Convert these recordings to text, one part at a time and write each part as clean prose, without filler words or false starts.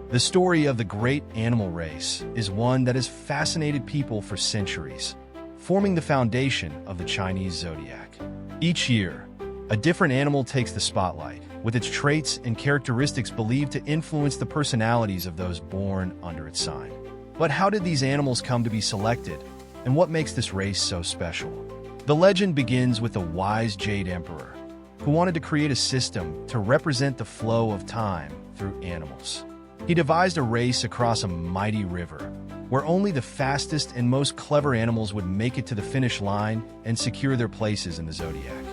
The story of the great animal race is one that has fascinated people for centuries, forming the foundation of the Chinese Zodiac. Each year, a different animal takes the spotlight, with its traits and characteristics believed to influence the personalities of those born under its sign. But how did these animals come to be selected, and what makes this race so special? The legend begins with a wise Jade Emperor, who wanted to create a system to represent the flow of time through animals. He devised a race across a mighty river, where only the fastest and most clever animals would make it to the finish line and secure their places in the zodiac.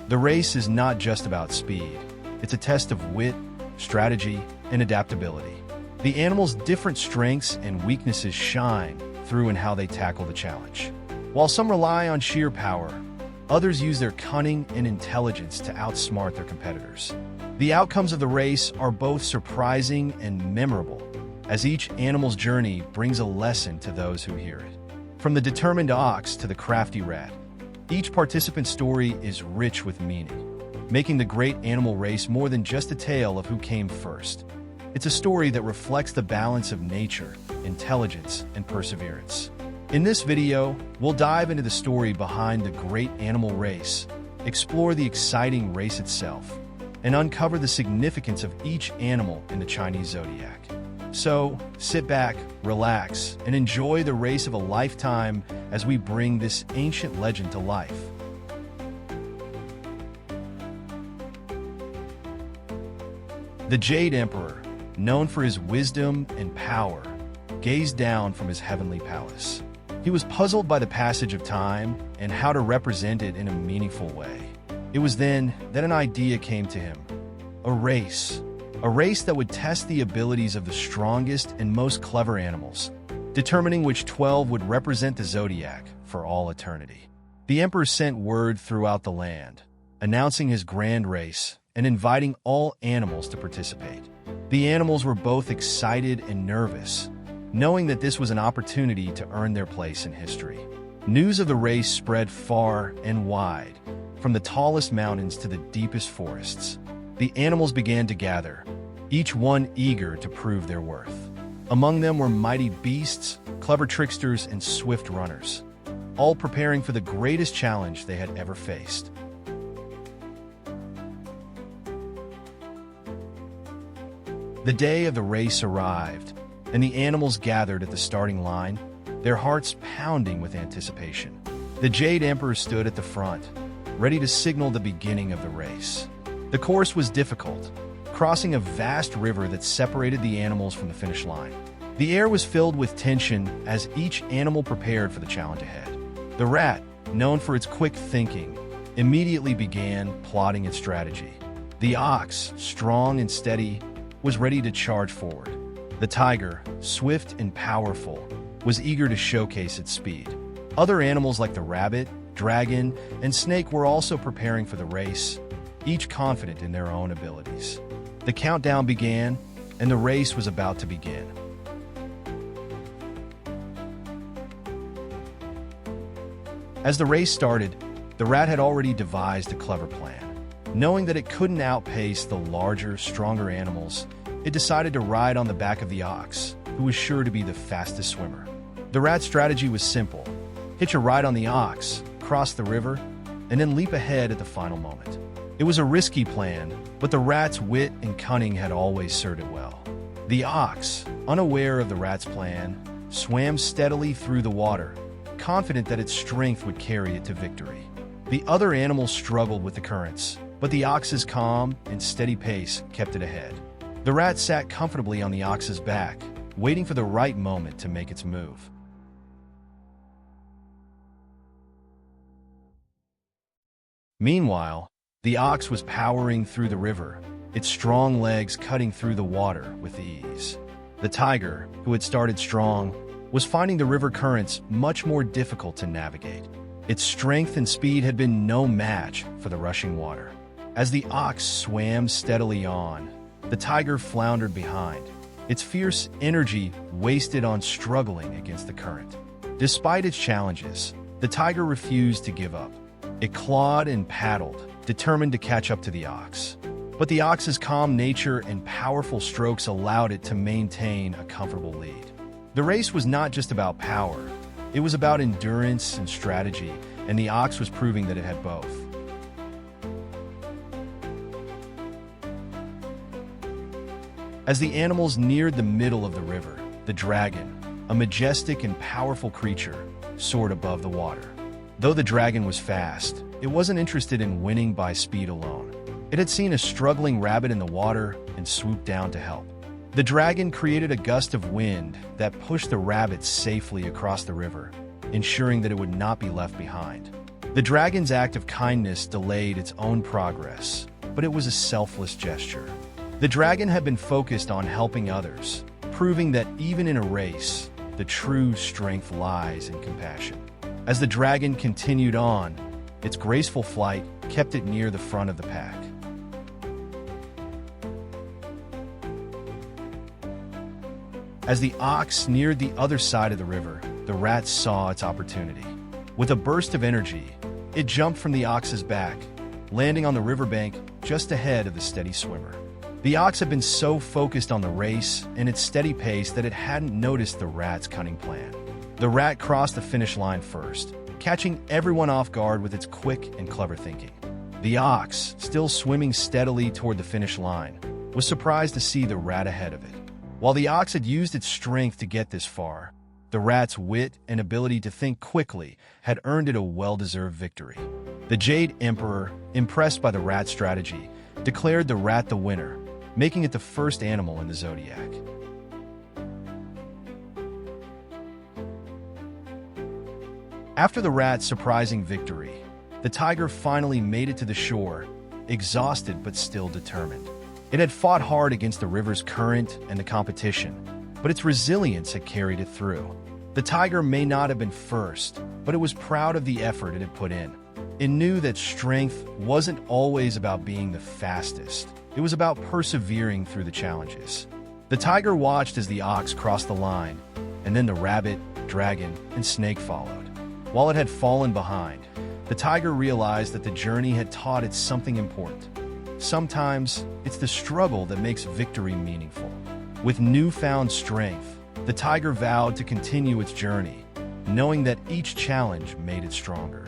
The race is not just about speed. It's a test of wit, strategy, and adaptability. The animals' different strengths and weaknesses shine through in how they tackle the challenge. While some rely on sheer power, others use their cunning and intelligence to outsmart their competitors. The outcomes of the race are both surprising and memorable, as each animal's journey brings a lesson to those who hear it. From the determined ox to the crafty rat, each participant's story is rich with meaning, making the great animal race more than just a tale of who came first. It's a story that reflects the balance of nature, intelligence, and perseverance. In this video, we'll dive into the story behind the great animal race, explore the exciting race itself, and uncover the significance of each animal in the Chinese Zodiac. So, sit back, relax, and enjoy the race of a lifetime as we bring this ancient legend to life. The Jade Emperor, known for his wisdom and power, gazed down from his heavenly palace. He was puzzled by the passage of time and how to represent it in a meaningful way. It was then that an idea came to him. A race that would test the abilities of the strongest and most clever animals, determining which 12 would represent the zodiac for all eternity. The emperor sent word throughout the land, announcing his grand race and inviting all animals to participate. The animals were both excited and nervous, knowing that this was an opportunity to earn their place in history. News of the race spread far and wide, from the tallest mountains to the deepest forests. The animals began to gather, each one eager to prove their worth. Among them were mighty beasts, clever tricksters, and swift runners, all preparing for the greatest challenge they had ever faced. The day of the race arrived, and the animals gathered at the starting line, their hearts pounding with anticipation. The Jade Emperor stood at the front, ready to signal the beginning of the race. The course was difficult, crossing a vast river that separated the animals from the finish line. The air was filled with tension as each animal prepared for the challenge ahead. The rat, known for its quick thinking, immediately began plotting its strategy. The ox, strong and steady, was ready to charge forward. The tiger, swift and powerful, was eager to showcase its speed. Other animals like the rabbit, dragon, and snake were also preparing for the race, each confident in their own abilities. The countdown began, and the race was about to begin. As the race started, the rat had already devised a clever plan. Knowing that it couldn't outpace the larger, stronger animals, it decided to ride on the back of the ox, who was sure to be the fastest swimmer. The rat's strategy was simple: hitch a ride on the ox, cross the river, and then leap ahead at the final moment. It was a risky plan, but the rat's wit and cunning had always served it well. The ox, unaware of the rat's plan, swam steadily through the water, confident that its strength would carry it to victory. The other animals struggled with the currents, but the ox's calm and steady pace kept it ahead. The rat sat comfortably on the ox's back, waiting for the right moment to make its move. Meanwhile, the ox was powering through the river, its strong legs cutting through the water with ease. The tiger, who had started strong, was finding the river currents much more difficult to navigate. Its strength and speed had been no match for the rushing water. As the ox swam steadily on, the tiger floundered behind, its fierce energy wasted on struggling against the current. Despite its challenges, the tiger refused to give up. It clawed and paddled, determined to catch up to the ox. But the ox's calm nature and powerful strokes allowed it to maintain a comfortable lead. The race was not just about power, it was about endurance and strategy, and the ox was proving that it had both. As the animals neared the middle of the river, the dragon, a majestic and powerful creature, soared above the water. Though the dragon was fast, it wasn't interested in winning by speed alone. It had seen a struggling rabbit in the water and swooped down to help. The dragon created a gust of wind that pushed the rabbit safely across the river, ensuring that it would not be left behind. The dragon's act of kindness delayed its own progress, but it was a selfless gesture. The dragon had been focused on helping others, proving that even in a race, the true strength lies in compassion. As the dragon continued on, its graceful flight kept it near the front of the pack. As the ox neared the other side of the river, the rat saw its opportunity. With a burst of energy, it jumped from the ox's back, landing on the riverbank just ahead of the steady swimmer. The ox had been so focused on the race and its steady pace that it hadn't noticed the rat's cunning plan. The rat crossed the finish line first, catching everyone off guard with its quick and clever thinking. The ox, still swimming steadily toward the finish line, was surprised to see the rat ahead of it. While the ox had used its strength to get this far, the rat's wit and ability to think quickly had earned it a well-deserved victory. The Jade Emperor, impressed by the rat's strategy, declared the rat the winner, making it the first animal in the zodiac. After the rat's surprising victory, the tiger finally made it to the shore, exhausted but still determined. It had fought hard against the river's current and the competition, but its resilience had carried it through. The tiger may not have been first, but it was proud of the effort it had put in. It knew that strength wasn't always about being the fastest. It was about persevering through the challenges. The tiger watched as the ox crossed the line, and then the rabbit, dragon, and snake followed. While it had fallen behind, the tiger realized that the journey had taught it something important. Sometimes, it's the struggle that makes victory meaningful. With newfound strength, the tiger vowed to continue its journey, knowing that each challenge made it stronger.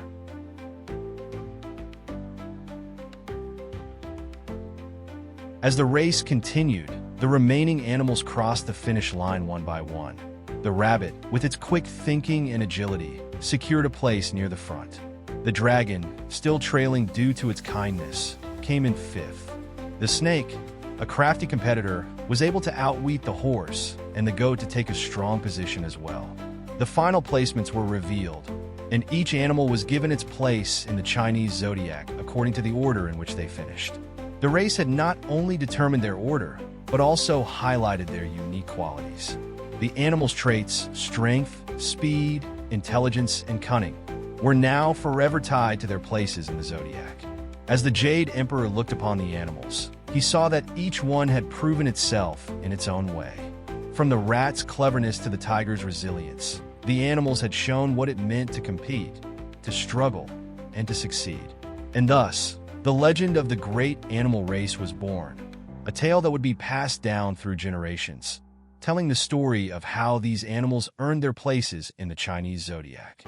As the race continued, the remaining animals crossed the finish line one by one. The rabbit, with its quick thinking and agility, secured a place near the front. The dragon, still trailing due to its kindness, came in fifth. The snake, a crafty competitor, was able to outwit the horse and the goat to take a strong position as well. The final placements were revealed, and each animal was given its place in the Chinese Zodiac according to the order in which they finished. The race had not only determined their order, but also highlighted their unique qualities. The animals' traits, strength, speed, intelligence, and cunning, were now forever tied to their places in the Zodiac. As the Jade Emperor looked upon the animals, he saw that each one had proven itself in its own way. From the rat's cleverness to the tiger's resilience, the animals had shown what it meant to compete, to struggle, and to succeed. And thus, the legend of the great animal race was born, a tale that would be passed down through generations, telling the story of how these animals earned their places in the Chinese Zodiac.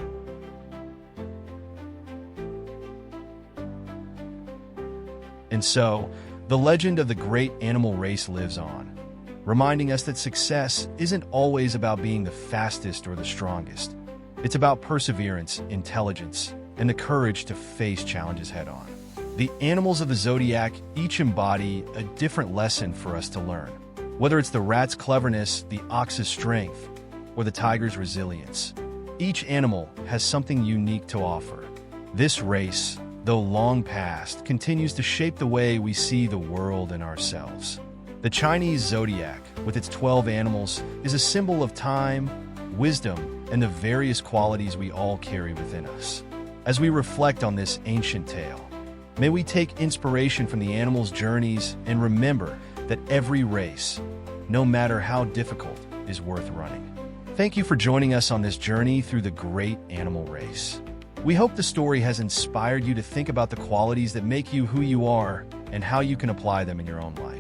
And so, the legend of the great animal race lives on, reminding us that success isn't always about being the fastest or the strongest. It's about perseverance, intelligence, and the courage to face challenges head-on. The animals of the zodiac each embody a different lesson for us to learn. Whether it's the rat's cleverness, the ox's strength, or the tiger's resilience, each animal has something unique to offer. This race, though long past, continues to shape the way we see the world and ourselves. The Chinese Zodiac, with its 12 animals, is a symbol of time, wisdom, and the various qualities we all carry within us. As we reflect on this ancient tale, may we take inspiration from the animals' journeys and remember that every race, no matter how difficult, is worth running. Thank you for joining us on this journey through the great animal race. We hope the story has inspired you to think about the qualities that make you who you are and how you can apply them in your own life.